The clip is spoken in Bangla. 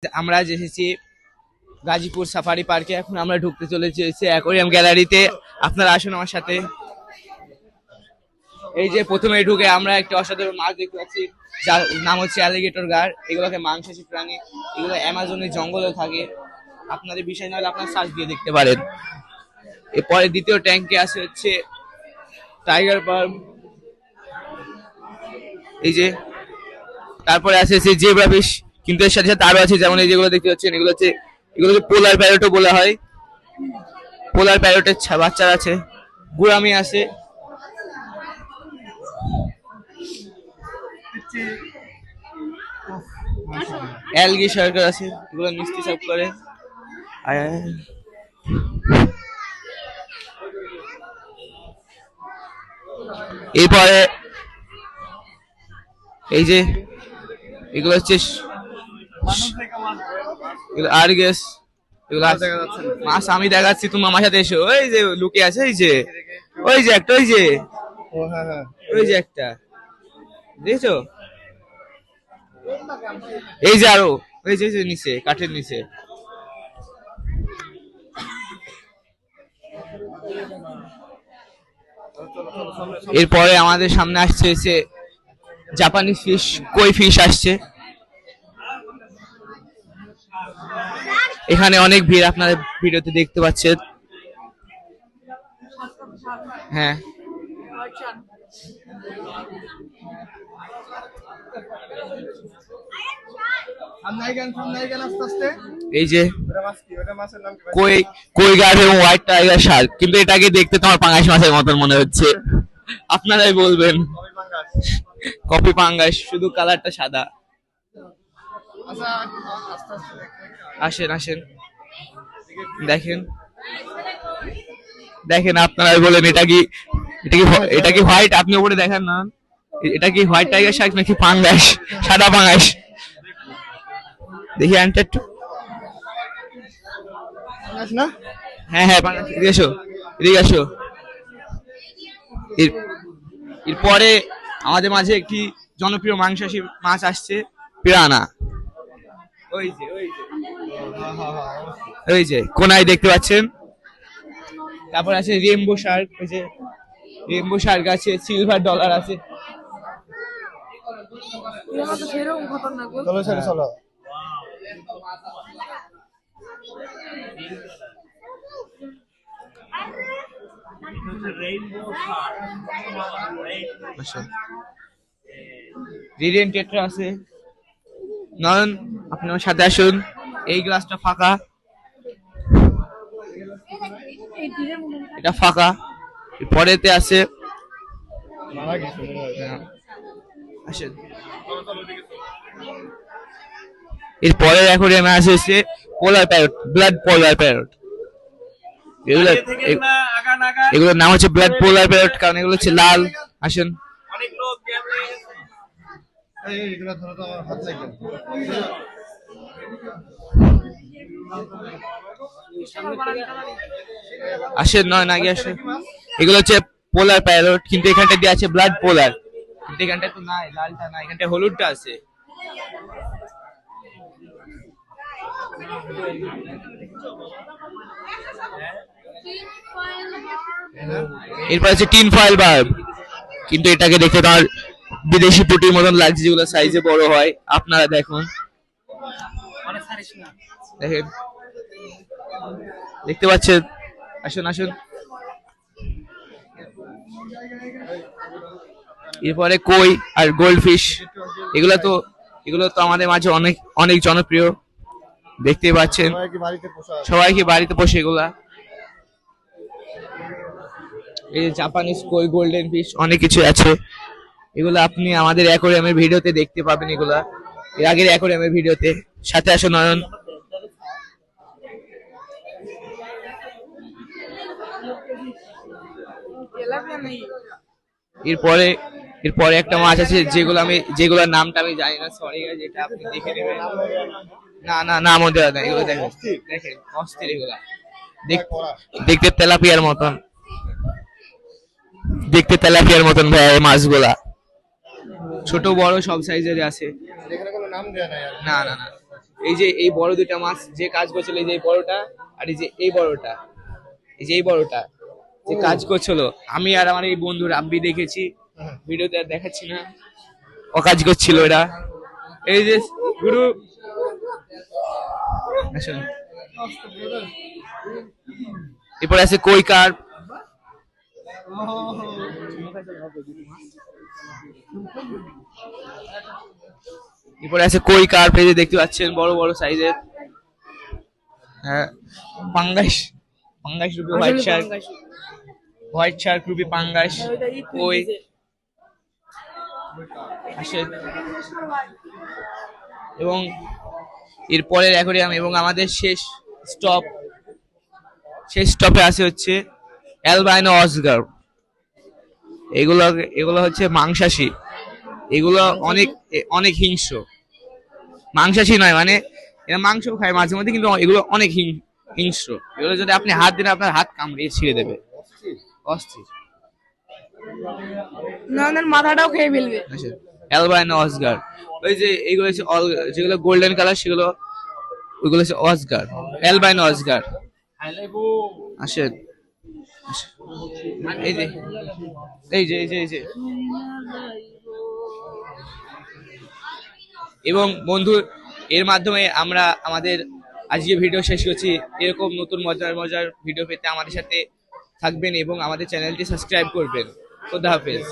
আমরা আজ এসেছি গাজীপুর সাফারি পার্কে। এখন আমরা ঢুকতে চলেছি অ্যাকোয়ারিয়াম গ্যালারিতে। আপনারা আসুন আমার সাথে। এই যে প্রথমে ঢুকে আমরা একটা অসাধারণ মাছ দেখতে পাচ্ছি, যার নাম হচ্ছে অ্যালিগেটর গার। এগুলোকে মাংসাশী প্রাণী, এগুলো অ্যামাজনের জঙ্গলে থাকে। আপনাদের বিষয় না হলে আপনারা সার্চ দিয়ে দেখতে পারেন। এরপরে দ্বিতীয় ট্যাঙ্কে আছে হচ্ছে টাইগার পার্ম। এই যে তারপরে আছে জেব্রা ফিশ, কিন্তু এর সাথে সাথে আরো আছে, যেমন এই যেগুলো দেখতে পাচ্ছেন, এগুলো হচ্ছে পোলার প্যারটও বলা হয়। পোলার প্যারটের বাচ্চারা আছে, গুরামি আছে। অ্যালগি সরকার আছে, এগুলো মিষ্টি সার্ভ করে। এরপরে এই যে এগুলো হচ্ছে আর গেস, এগুলো মাছ আমি দেখাচ্ছি, তুমি আমার সাথে এসো। ওই যে লুকে আছে, ওই যে একটা, ওই যে একটা দেখছো, এই যে আরো, ওই যে নিচে কাঠের নিচে। এরপরে আমাদের সামনে আসছে জাপানি ফিশ, কই ফিশ আসছে। এখানে অনেক ভিড়, আপনারা ভিডিওতে দেখতে পাচ্ছেন। হ্যাঁ, এই যে কই কই গাছ এবং হোয়াইট টাইগার শার্ক, কিন্তু এটাকে দেখতে তোমার পাঙ্গাস মাছের মতন মনে হচ্ছে। আপনারাই বলবেন। কপি পাঙ্গাস, শুধু কালারটা সাদা। আসেন আসেন, দেখেন দেখেন, আপনারাই বলেন এটা কি হোয়াইট? আপনি উপরে দেখেন না, এটা কি হোয়াইট টাইগার শার্ক নাকি পাঙ্গাস, সাদা পাঙ্গাস? দেখি আনটা একটু। হ্যাঁ হ্যাঁ, পাঙ্গাস। এদিকে এসো, এদিকে এসো। এরপরে আমাদের মাঝে একটি জনপ্রিয় মাংসাশী মাছ আসছে, পিরানা। ওই যে কোনায় দেখতে পাচ্ছেন। তারপর আছে রেইনবো শার্ক, ওই যে রেইনবো শার্ক আছে, সিলভার ডলার আছে। রেডিয়েন্ট টেট্রা আছে। নয়ন, আপনি আমার সাথে আসুন। এই গ্লাসটা ফাঁকা, এটা ফাঁকা। পরেতে আছে, আসেন। এরপরে অ্যাকোয়ারিয়ামে আছে পোলার প্যারট, ব্লাড পোলার প্যারট। এগুলোর নাম হচ্ছে ব্লাড পোলার প্যারট, কারণ এগুলো হচ্ছে লাল। আসেন। আসেন, নয় আগে আসেন। এগুলো হচ্ছে পোলার প্যারট, কিন্তু এখানটা দিয়ে আছে ব্লাড পোলার, কিন্তু এখানটা তো নাই, লালটা নাই, এখানটা হলুদটা আছে। এরপর আছে টিন ফয়েল বার্ব, কিন্তু এটাকে দেখতে তোমার বিদেশি পুটির মতন লাগছে, যেগুলো সাইজে বড় হয়। আপনারা দেখুন, দেখেন, দেখতে পাচ্ছেন। আসুন আসুন। এরপরে কই আর গোল্ড ফিশ, এগুলো তো আমাদের মাঝে অনেক অনেক জনপ্রিয়, দেখতেই পাচ্ছেন। সবাইকে বাড়িতে পোষে এগুলা। এই যে জাপানিজ কই, গোল্ডেন ফিশ, অনেক কিছু আছে। এগুলো আপনি আমাদের অ্যাকোয়ারিয়ামের ভিডিওতে দেখতে পাবেন, এগুলা এর আগের অ্যাকোয়ারিয়ামের ভিডিওতে। সাথে আসো নয়ন। এরপরে একটা মাছ আছে, যেগুলোর নামটা আমি জানি না, সরি গাইস, এটা আপনি দেখে নেবেন। না না, নাম ওদের না, এগুলো দেখেন, অস্থির এগুলা। দেখতে তেলাপিয়ার মতন, ভাই এই মাছগুলা। ছোট বড় সব সাইজের আছে। না না না, এই যে এই বড় দুইটা মাছ যে কাজ করছিল, এই যে এই বড়টা আর এই যে এই বড়টা, এই যে এই বড়টা যে কাজ করছিল, আমি আর আমার এই বন্ধু রাব্বি দেখেছি, ভিডিওতে আর দেখাচ্ছি না, ও কাজ করছিল এরা। এই যে গুরু আসুন। এরপরে আছে কই কার্প, এরপরে আছে কই কার্প, এই যে দেখতে পাচ্ছেন বড় বড় সাইজের। হ্যাঁ, পাঙ্গাস, পাঙ্গাস rupee, white Shark, white Shark rupee, পাঙ্গাস, কই আসে। এবং এরপরের অ্যাকোয়ারিয়াম এবং আমাদের স্টপ শেষ স্টপে আছে হচ্ছে অ্যালবাইনো অসগার। এগুলো এগুলো হচ্ছে মাংসাশী, এগুলো অনেক অনেক হিংস্র। মাংসাশী নয় মানে এরা মাংস খায় মাঝে মধ্যে, কিন্তু এগুলো অনেক হিংস্র। এগুলো যদি আপনি হাত দিন আপনার হাত কামড়িয়ে ছিঁড়ে দেবে, অস্থির। না না, মাথাটাও খেয়ে ফেলবে। আচ্ছা, অ্যালবাইনো অসগার। ওই যে এইগুলো হচ্ছে যেগুলো গোল্ডেন কালার সেগুলো, ওইগুলো হচ্ছে অসগার, অ্যালবাইনো অসগার। আসেন, এই যে এই যে এই যে এই যে। এবং বন্ধু, এর মাধ্যমে আমরা আমাদের আজকে ভিডিও শেষ করছি। এরকম নতুন মজার মজার ভিডিও পেতে আমাদের সাথে থাকবেন এবং আমাদের চ্যানেলটি সাবস্ক্রাইব করবেন। খোদা হাফেজ।